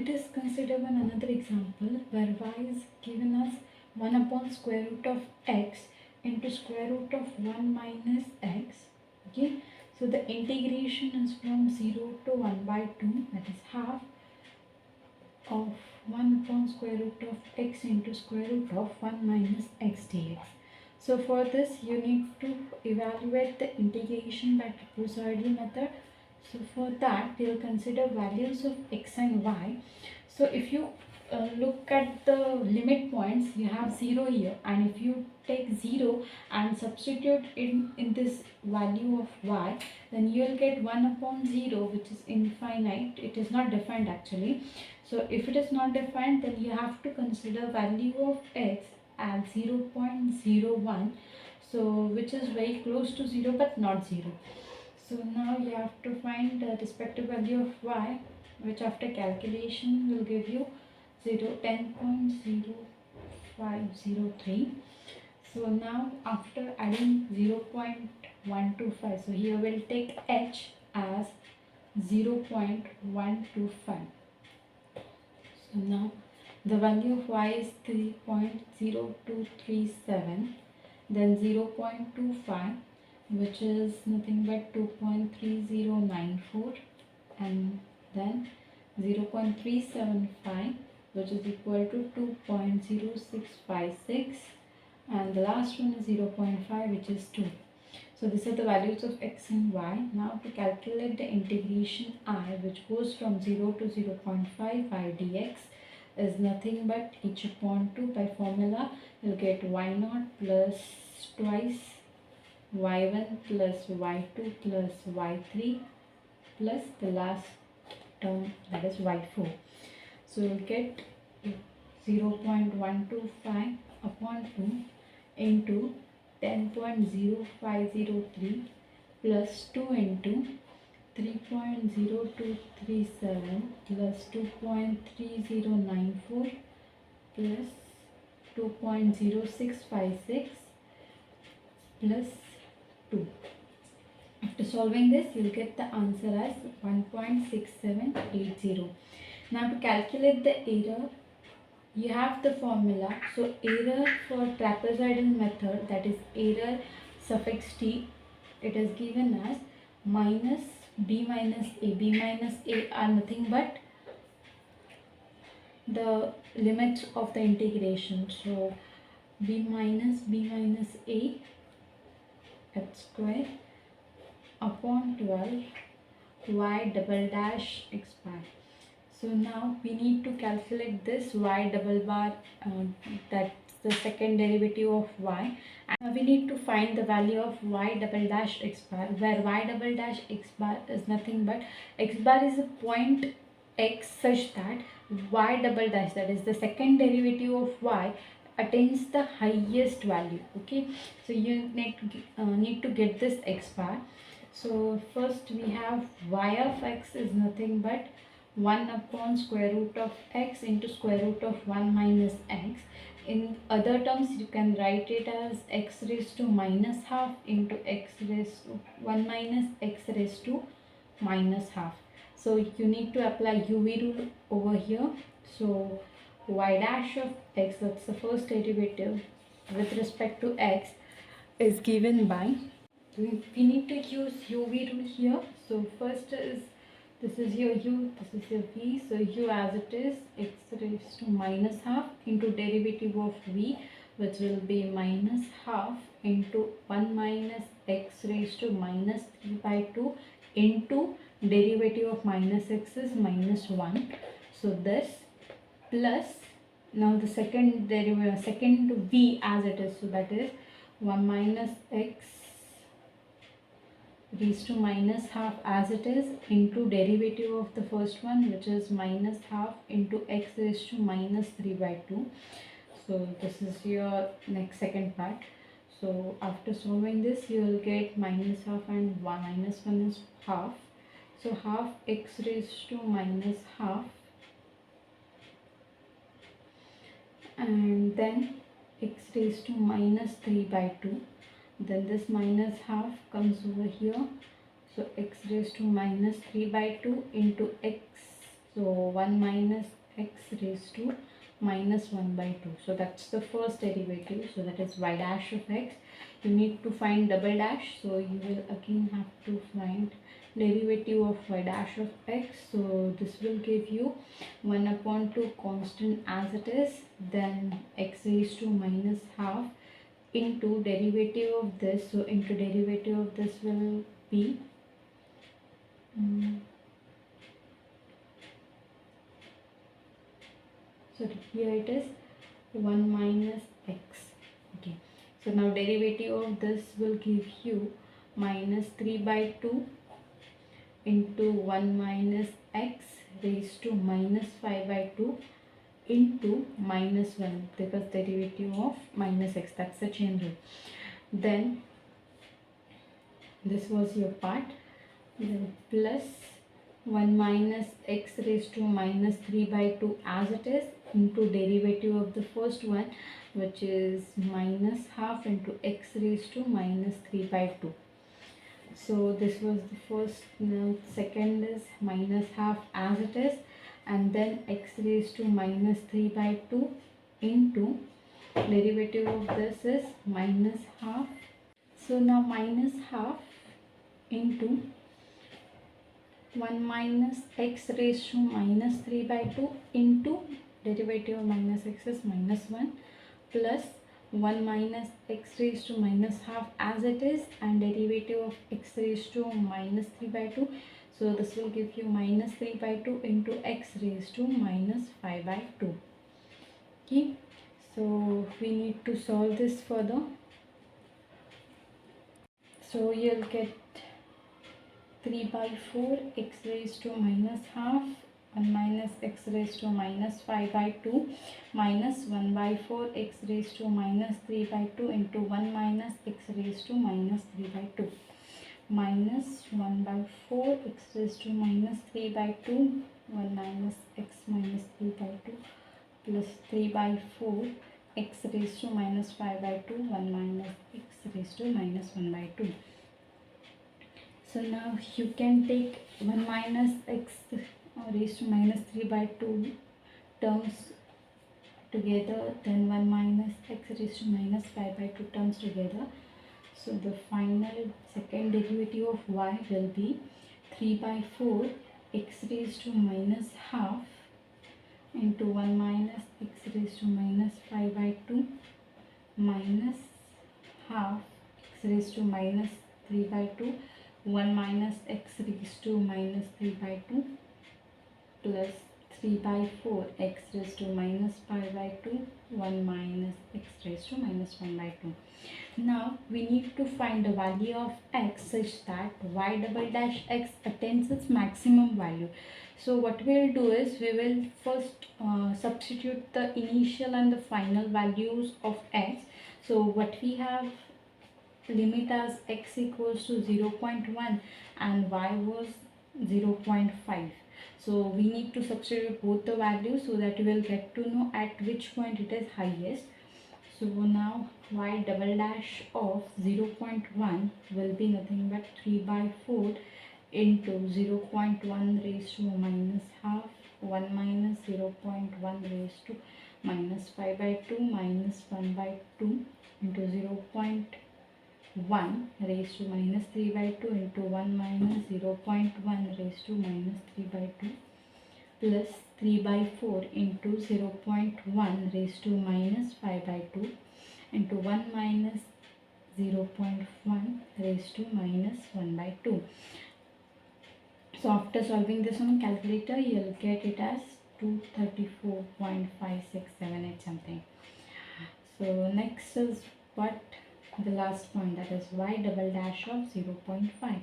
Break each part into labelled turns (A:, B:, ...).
A: let us consider one another example where y is given as 1 upon square root of x into square root of 1 minus x. Okay, so the integration is from 0 to 1 by 2, that is half of 1 upon square root of x into square root of 1 minus x dx. So for this you need to evaluate the integration by trapezoidal method. So for that we will consider values of x and y. So if you look at the limit points, you have 0 here, and if you take 0 and substitute in this value of y, then you will get 1 upon 0, which is infinite. It is not defined actually. So if it is not defined, then you have to consider value of x as 0.01, so which is very close to 0 but not 0. So now you have to find the respective value of y, which after calculation will give you 10.0503. So now after adding 0.125, so here we'll take h as 0.125. So now the value of y is 3.0237, then 0.25, which is nothing but 2.3094, and then 0.375, which is equal to 2.0656, and the last one is 0.5, which is 2. So these are the values of x and y. Now to calculate the integration I, which goes from 0 to 0.5 y dx, is nothing but h upon 2 by formula. You'll get y0 plus twice y1 plus y2 plus y3 plus the last term, that is y4. So you'll get 0.125 upon 2 into 10.0503 plus 2 into 3.0237 plus 2.3094 plus 2.0656 plus 2. After solving this, you will get the answer as 1.6780. Now to calculate the error, you have the formula. So error for trapezoidal method, that is error suffix t, it is given as minus b minus a. B minus a are nothing but the limits of the integration. So b minus a x square upon 12 y double dash x bar. So now we need to calculate this y double bar, that's the second derivative of y, and we need to find the value of y double dash x bar, where y double dash x bar is nothing but x bar is a point x such that y double dash, that is the second derivative of y, attains the highest value. Okay, so you need to get this x bar. So first we have y of x is nothing but 1 upon square root of x into square root of 1 minus x. In other terms, you can write it as x raised to minus half into x raised to 1 minus x raised to minus half. So you need to apply UV rule over here. So y dash of x, that's the first derivative with respect to x, is given by, we need to use UV rule here. So first is, this is your u, this is your v. So u as it is, x raised to minus half into derivative of v, which will be minus half into 1 minus x raised to minus 3 by 2 into derivative of minus x is minus 1. So this plus, now the second derivative, second v as it is, so that is 1 minus x raised to minus half as it is into derivative of the first one, which is minus half into x raised to minus 3 by 2. So this is your next second part. So after solving this, you will get minus half and 1 minus 1 is half. So half x raised to minus half, and then x raised to minus 3 by 2. Then this minus half comes over here. So x raised to minus 3 by 2 into x So 1 minus x raised to minus 1 by 2. So that's the first derivative. So that is y dash of x. You need to find double dash. So you will again have to find derivative of y dash of x. So this will give you 1 upon 2 constant as it is. Then x raised to minus half into derivative of this. So into derivative of this will be so here it is 1 minus x. Okay, so now derivative of this will give you minus 3 by 2 into 1 minus x raised to minus 5 by 2 into minus 1, because derivative of minus x, that's the chain rule. Then this was your part. Then plus 1 minus x raised to minus 3 by 2 as it is into derivative of the first one, which is minus half into x raised to minus 3 by 2. So this was the first. Now second is minus half as it is, and then x raised to minus 3 by 2 into derivative of this is minus half. So now minus half into 1 minus x raised to minus 3 by 2 into derivative of minus x is minus 1 plus 1 minus x raised to minus half as it is, and derivative of x raised to minus 3 by 2. So this will give you minus 3 by 2 into x raised to minus 5 by 2. Okay, so we need to solve this further. So you'll get 3 by 4 x raised to minus half 1 minus x raised to minus 5 by 2 minus 1 by 4 x raised to minus 3 by 2 into 1 minus x raised to minus 3 by 2 minus 1 by 4 x raised to minus 3 by 2 1 minus x minus 3 by 2 plus 3 by 4 x raised to minus 5 by 2 1 minus x raised to minus 1 by 2. So now you can take 1 minus x raised to minus 3 by 2 terms together, then 1 minus x raised to minus 5 by 2 terms together. So the final second derivative of y will be 3 by 4 x raised to minus half into 1 minus x raised to minus 5 by 2 minus half x raised to minus 3 by 2 1 minus x raised to minus 3 by 2 plus 3 by 4 x raised to minus 5 by 2 1 minus x raised to minus 1 by 2. Now we need to find the value of x such that y double dash x attains its maximum value. So what we will do is we will first substitute the initial and the final values of x. So what we have limit as x equals to 0.1 and y was 0.5. So we need to substitute both the values so that we will get to know at which point it is highest. So now y double dash of 0.1 will be nothing but 3 by 4 into 0.1 raised to minus half 1 minus 0.1 raised to minus 5 by 2 minus 1 by 2 into 0.1 raised to minus 3 by 2 into 1 minus 0.1 raised to minus 3 by 2 plus 3 by 4 into 0.1 raised to minus 5 by 2 into 1 minus 0.1 raised to minus 1 by 2. So after solving this on calculator, you'll get it as 234.5678 something. So next is what the last point, that is y double dash of 0.5.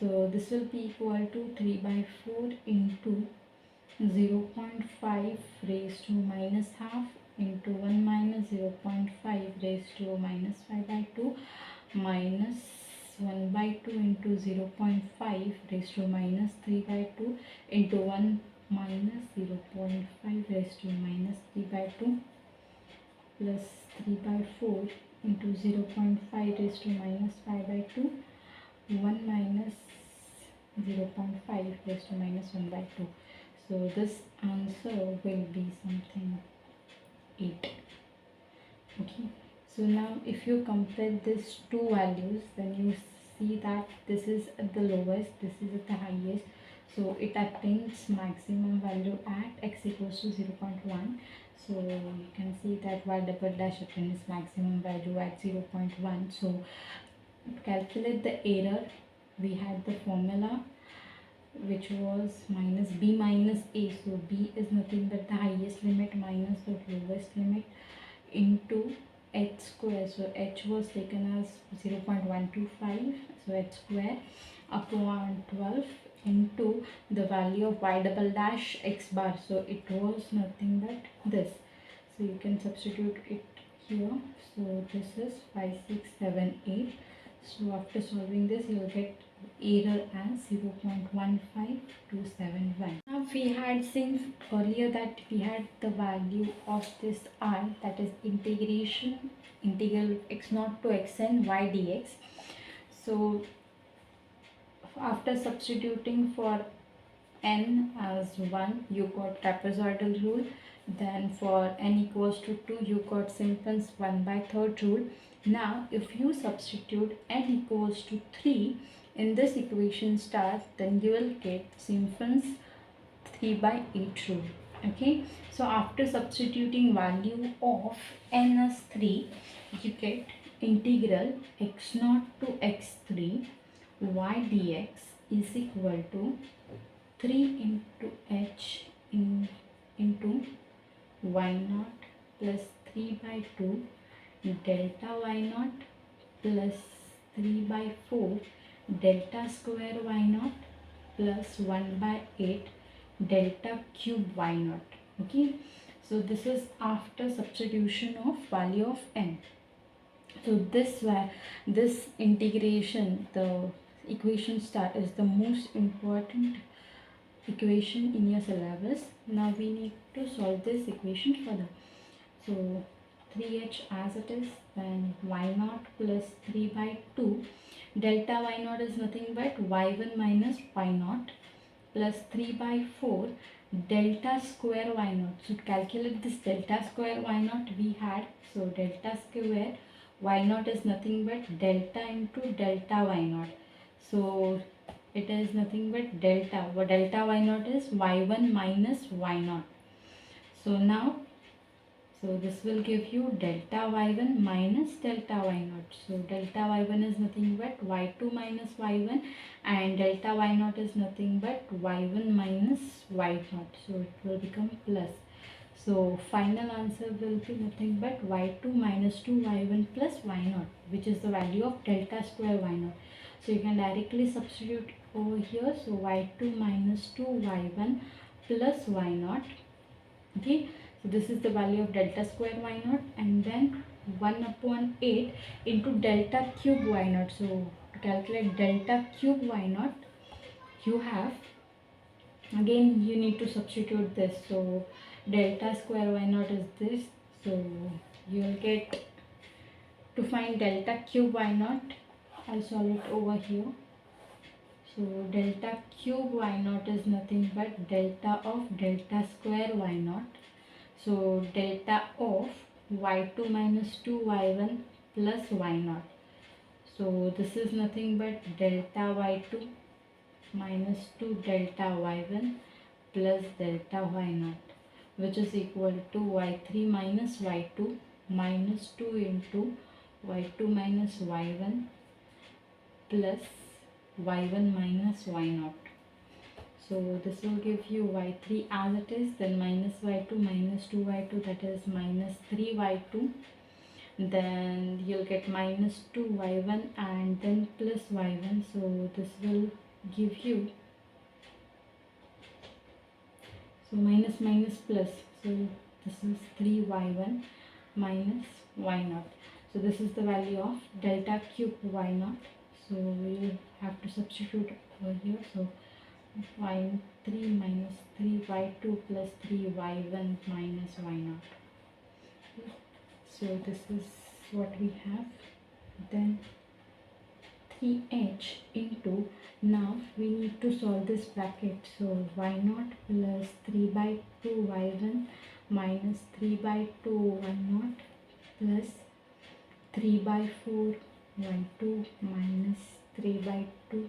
A: So this will be equal to 3 by 4 into 0.5 raised to minus half into 1 minus 0.5 raised to minus 5 by 2 minus 1 by 2 into 0.5 raised to minus 3 by 2 into 1 minus 0.5 raised to minus 3 by 2 plus 3 by 4 into 0.5 raised to minus 5 by 2 1 minus 0.5 raised to minus 1 by 2. So So this answer will be something 8. Okay, so now if you compare these two values, then you see that this is at the lowest, this is at the highest, so it attains maximum value at x equals to 0.1. so you can see that y double dash attains maximum value at 0.1. so to calculate the error, we had the formula which was minus b minus a. So b is nothing but the highest limit minus the lowest limit into h square. So h was taken as 0.125, so h square upon 12 into the value of y double dash x bar. So it was nothing but this. So you can substitute it here. So this is 5, 6, 7, 8. So after solving this, you will get error as 0.15271. Now we had seen earlier that we had the value of this r, that is integral x naught to xn y dx. So after substituting for n as 1, you got trapezoidal rule. Then for n equals to 2, you got Simpson's 1/3 rule. Now if you substitute n equals to 3 in this equation star, then you will get Simpson's 3/8 rule. Okay, so after substituting value of n as 3, you get integral x naught to x3 y dx is equal to 3 into h into y naught plus 3/2 delta y naught plus 3/4 delta square y naught plus 1/8 delta cube y naught. Okay, so this is after substitution of value of n. So this integration, the equation star, is the most important equation in your syllabus. Now we need to solve this equation further. So 3h as it is, then y naught plus 3/2 delta y naught is nothing but y1 minus y naught plus 3/4 delta square y naught. So to calculate this delta square y naught, we had, so delta square y naught is nothing but delta into delta y naught. So it is nothing but delta y naught is y1 minus y naught. So now, so this will give you delta y1 minus delta y naught. So delta y1 is nothing but y2 minus y1, and delta y naught is nothing but y1 minus y naught. So it will become plus. So final answer will be nothing but y2 minus 2y1 plus y naught, which is the value of delta square y naught. So you can directly substitute over here. So y2 minus 2y1 plus y naught. Okay, so this is the value of delta square y naught, and then 1/8 into delta cube y naught. So to calculate delta cube y naught, you have, again you need to substitute this. So delta square y naught is this. So you will get, to find delta cube y naught, I'll solve it over here. So delta cube y naught is nothing but delta of delta square y naught. So delta of y2 minus 2y1 plus y naught. So this is nothing but delta y2 minus 2 delta y1 plus delta y naught, which is equal to y3 minus y2 minus 2 into y2 minus y1 plus y1 minus y naught. So this will give you y3 as it is, then minus y2 minus 2y2, that is minus 3y2, then you'll get minus 2y1 and then plus y1. So this will give you, so minus minus plus, so this is 3y1 minus y naught. So this is the value of delta cube y naught. So we have to substitute over here. So y3 minus 3y2 plus 3y1 minus y naught. So this is what we have. Then 3h into, now we need to solve this bracket, so y0 plus 3 by 2 y1 minus 3 by 2 y0 plus 3 by 4 y2 minus 3 by 2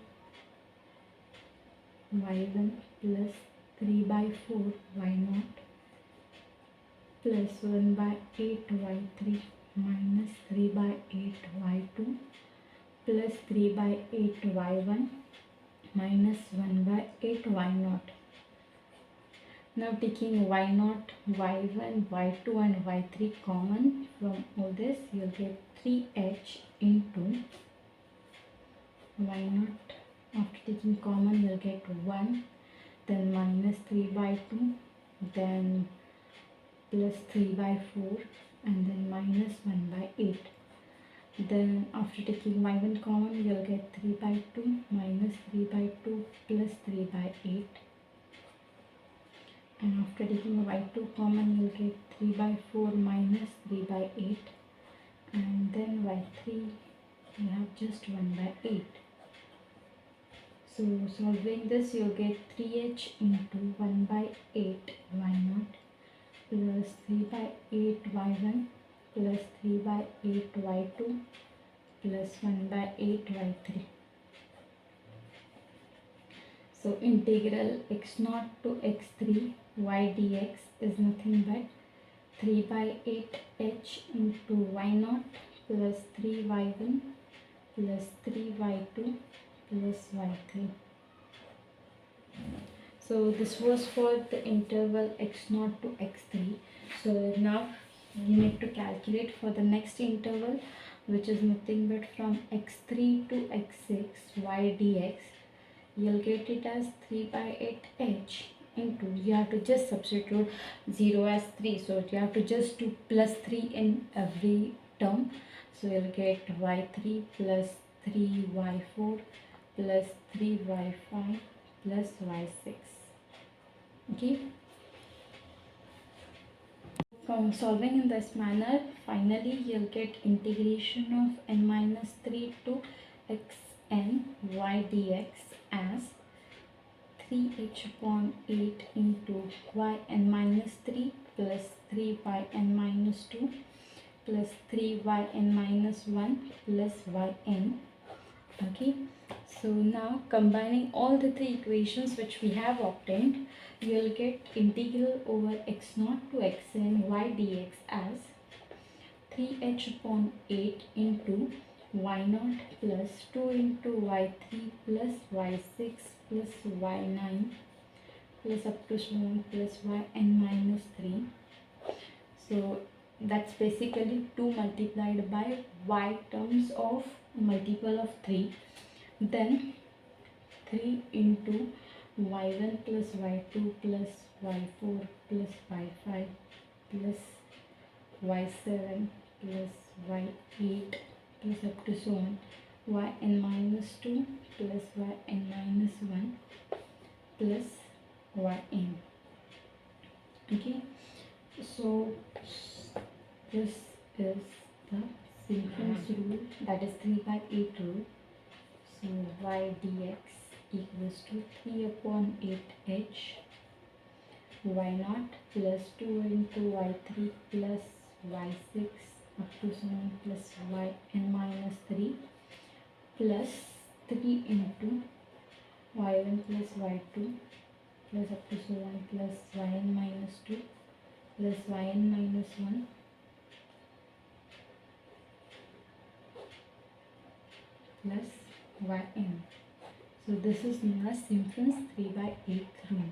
A: y1 plus 3 by 4 y0 plus 1 by 8 y3 minus 3 by 8 y2 plus 3 by 8 y1 minus 1 by 8 y0. Now taking y0, y1, y2 and y3 common from all this, you'll get 3h into y0. After taking common, you'll get 1, then minus 3 by 2, then plus 3 by 4, and then minus 1 by 8. Then after taking y1 common, you'll get 3 by 2 minus 3 by 2 plus 3 by 8. And after taking y2 common, you'll get 3 by 4 minus 3 by 8. And then y3, you have just 1 by 8. So solving this, you'll get 3h into 1 by 8 y0 plus 3 by 8 y1 plus 3 by 8 y2 plus 1 by 8 y3. So integral x0 to x3 y dx is nothing but 3 by 8h into y0 plus 3 y1 plus 3 y2 plus y3. So this was for the interval x0 to x3. So now you need to calculate for the next interval, which is nothing but from x3 to x6 y dx. You'll get it as 3 by 8h into, you have to just substitute 0 as 3, so you have to just do plus 3 in every term. So you'll get y3 plus 3y4 plus 3y5 plus y6. Okay, from solving in this manner, finally you'll get integration of n minus 3 to xn y dx as 3h upon 8 into yn minus 3 plus 3yn minus 2 plus 3yn minus 1 plus yn. Okay, so now combining all the three equations which we have obtained, you will get integral over x0 to xn y dx as 3h upon 8 into y0 plus 2 into y3 plus y6 plus y9 plus up to so on plus yn minus 3. So that's basically 2 multiplied by y terms of multiple of 3. Then 3 into y1 plus y2 plus y4 plus y5 plus y7 plus y8 plus up to so on yn minus 2 plus yn minus 1 plus yn. Okay, so this is the simplest rule, that is 3 by 8 rule. So y dx equals to 3 upon 8h y0 plus 2 into y3 plus y6 up to 7 plus yn minus 3 plus 3 into y1 plus y2 plus up to 7 plus yn minus 2 plus yn minus 1 plus yn. So this is known as Simpson's 3 by 8 rule.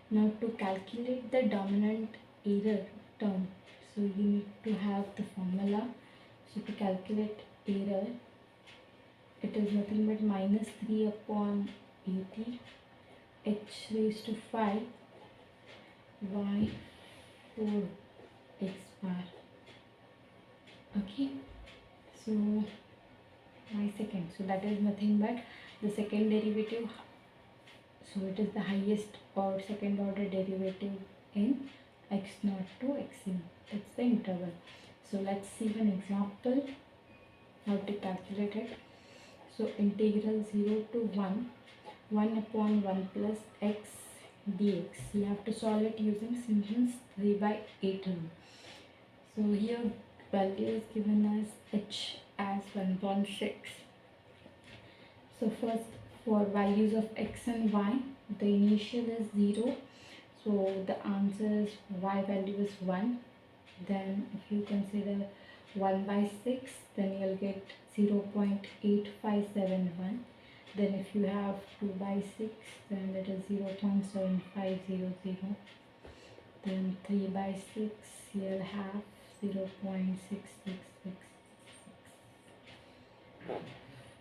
A: Now to calculate the dominant error term, so you need to have the formula. So to calculate error, it is nothing but minus 3 upon 80 h raised to 5 y 4 x bar. Okay, so y second, so that is nothing but the second derivative, so it is the highest or second order derivative in x0 to xn, that's the interval. So let's see an example how to calculate it. So integral 0 to 1 upon 1 plus x dx. You have to solve it using Simpson's 3 by 8 rule. So here value is given as h as 1.6. So first, for values of x and y, the initial is 0. So the answer is y value is 1. Then if you consider 1 by 6, then you'll get 0.8571. Then if you have 2 by 6, then that is 0.7500. Then 3 by 6, you'll have 0.6666.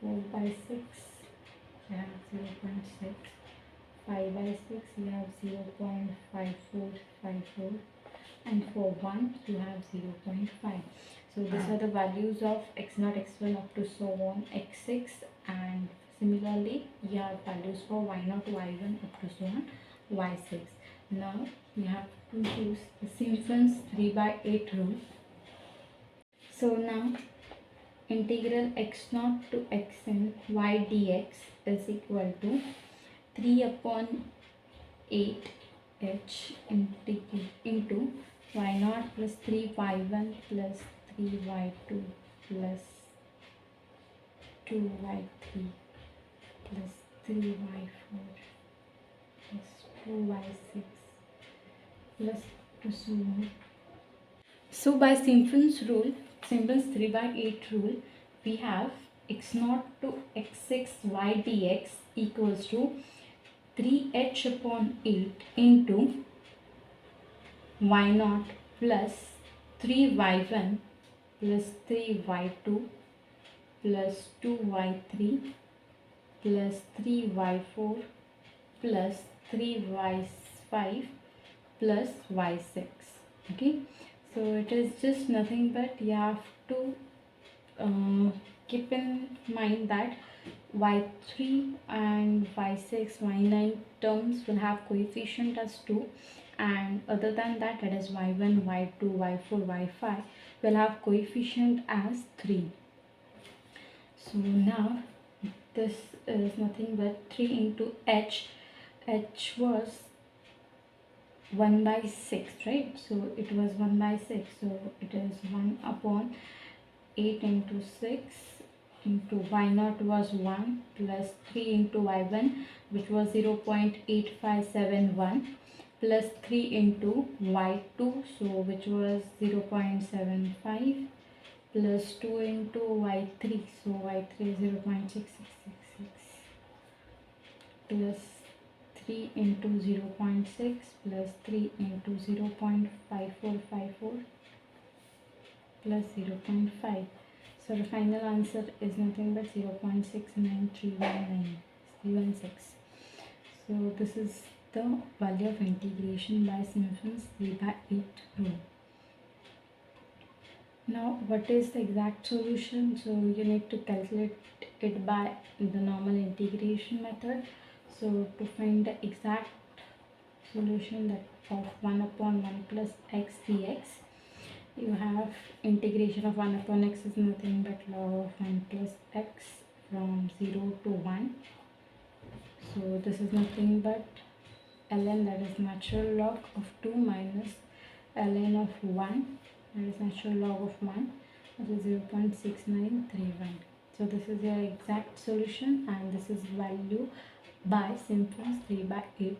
A: 4 by 6, you have 0.6. 5 by 6, you have 0.5454. And for 1, you have 0.5. So these are the values of x0, x1 up to so on x6, and similarly you have values for y0, y1 up to so on y6. Now you have to use the Simpson's 3 by 8 rule. So now integral x0 to xn y dx is equal to 3 upon 8 h into y0 plus 3y1 plus 3y2 plus 2y3 plus 3y4 plus 2y6 plus so on. So by Simpson's 3 by 8 rule, we have x0 to x6 y dx equals to 3h upon 8 into y0 plus 3y1 plus 3y2 plus 2y3 plus 3y4 plus 3y5 plus y6. Okay, so it is just nothing but you have to keep in mind that y3 and y6, y9 terms will have coefficient as 2, and other than that, that is y1, y2, y4, y5 will have coefficient as 3. So now this is nothing but 3 into h. H was 1 by 6, right? So it was 1 by 6, so it is 1 upon 8 into 6 into y0 was 1 plus 3 into y1, which was 0.8571 plus 3 into y2, so which was 0.75 plus 2 into y3, so y3 is 0.6666 plus 3 into 0.6 plus 3 into 0.5454 plus 0.5. So the final answer is nothing but 0.69316. So this is the value of integration by Simpson's 3 by 8 rule. Now what is the exact solution? So you need to calculate it by the normal integration method. So to find the exact solution that of 1 upon 1 plus x dx, you have integration of 1 upon x is nothing but log of 1 plus x from 0 to 1. So this is nothing but ln, that is natural log of 2, minus ln of 1, that is natural log of 1, that is 0.6931. So this is your exact solution, and this is value by Simpson's 3 by 8 rule.